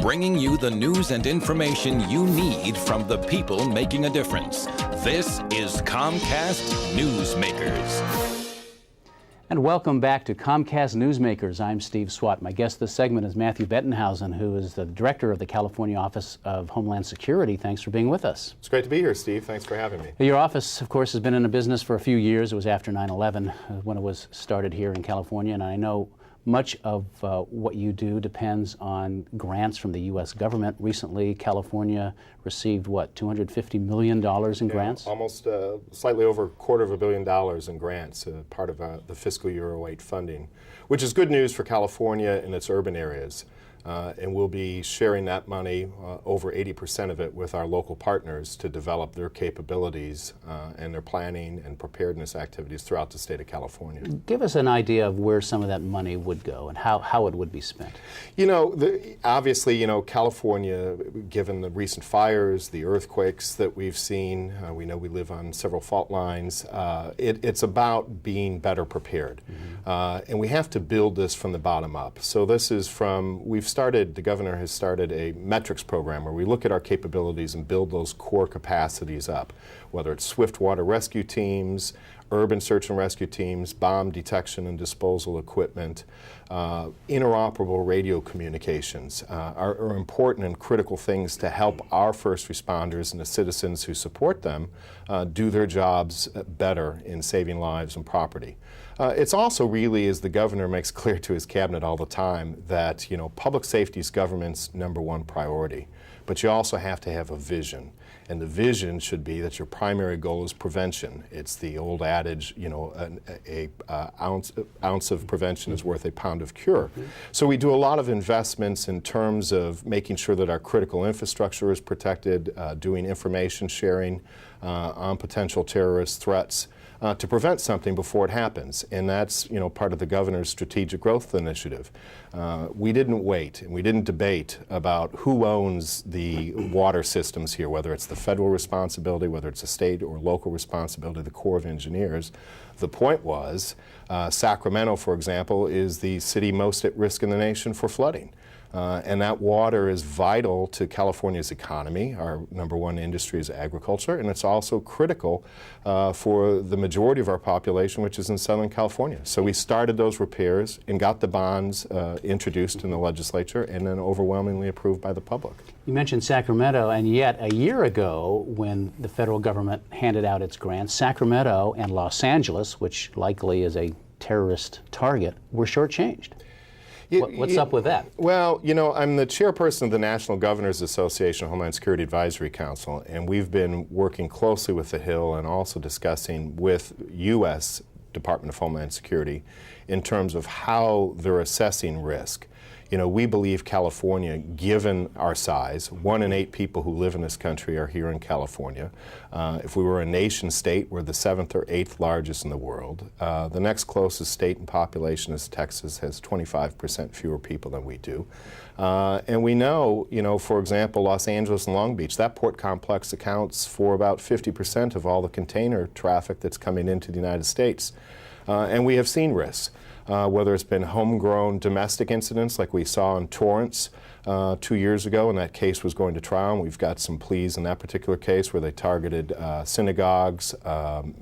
bringing you the news and information you need from the people making a difference. This is Comcast Newsmakers. And welcome back to Comcast Newsmakers. I'm Steve Swat. My guest this segment is Matthew Bettenhausen, who is the director of the California Office of Homeland Security. Thanks for being with us. It's great to be here, Steve. Thanks for having me. Your office, of course, has been in the business for a few years. It was after 9/11 when it was started here in California, and I know much of what you do depends on grants from the U.S. government. Recently, California received, what, $250 million in grants? Almost slightly over $250 million in grants, part of the fiscal year 08 funding, which is good news for California and its urban areas. And we'll be sharing that money, over 80% of it, with our local partners to develop their capabilities and their planning and preparedness activities throughout the state of California. Give us an idea of where some of that money would go and how it would be spent. You know, obviously, you know, California, given the recent fires, the earthquakes that we've seen, we know we live on several fault lines, it's about being better prepared. And we have to build this from the bottom up. So this is the governor has started a metrics program where we look at our capabilities and build those core capacities up, whether it's swift water rescue teams, urban search and rescue teams, bomb detection and disposal equipment, interoperable radio communications are important and critical things to help our first responders and the citizens who support them do their jobs better in saving lives and property. It's also really, as the governor makes clear to his cabinet all the time, that, you know, public safety is government's #1 priority. But you also have to have a vision. And the vision should be that your primary goal is prevention. It's the old adage, you know, an ounce of prevention is worth a pound of cure. So we do a lot of investments in terms of making sure that our critical infrastructure is protected, doing information sharing on potential terrorist threats, to prevent something before it happens. And that's, you know, part of the governor's strategic growth initiative. We didn't wait and we didn't debate about who owns the water systems here, whether it's the federal responsibility, whether it's a state or local responsibility, the Corps of Engineers. The point was, Sacramento, for example, is the city most at risk in the nation for flooding. And that water is vital to California's economy. Our #1 industry is agriculture, and it's also critical for the majority of our population, which is in Southern California. So we started those repairs and got the bonds introduced in the legislature and then overwhelmingly approved by the public. You mentioned Sacramento, and yet a year ago, when the federal government handed out its grants, Sacramento and Los Angeles, which likely is a terrorist target, were shortchanged. What's up with that? Well, you know, I'm the chairperson of the National Governors Association Homeland Security Advisory Council, and we've been working closely with the Hill and also discussing with U.S. Department of Homeland Security in terms of how they're assessing risk. You know, we believe California, given our size, 1 in 8 people who live in this country are here in California. If we were a nation state, we're the 7th or 8th largest in the world. The next closest state in population is Texas, has 25% fewer people than we do. And we know, you know, for example, Los Angeles and Long Beach, that port complex accounts for about 50% of all the container traffic that's coming into the United States. And we have seen risks. Whether it's been homegrown domestic incidents like we saw in Torrance 2 years ago, and that case was going to trial, and we've got some pleas in that particular case where they targeted synagogues,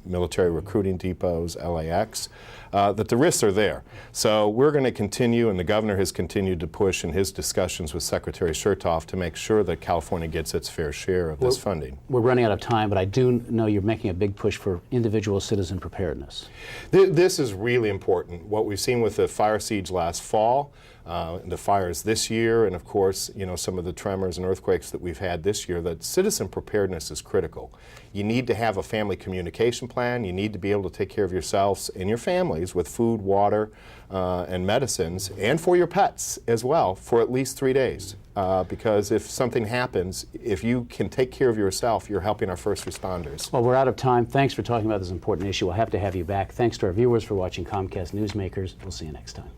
military recruiting depots, LAX, that the risks are there. So we're going to continue, and the governor has continued to push in his discussions with Secretary Chertoff to make sure that California gets its fair share of this funding. We're running out of time, but I do know you're making a big push for individual citizen preparedness. This is really important. What we've seen with the fire siege last fall, the fires this year, and of course, you know, some of the tremors and earthquakes that we've had this year, that citizen preparedness is critical. You need to have a family communication plan. You need to be able to take care of yourselves and your families with food, water, and medicines, and for your pets as well, for at least 3 days. Because if something happens, if you can take care of yourself, you're helping our first responders. Well, we're out of time. Thanks for talking about this important issue. We'll have to have you back. Thanks to our viewers for watching Comcast Newsmakers. We'll see you next time.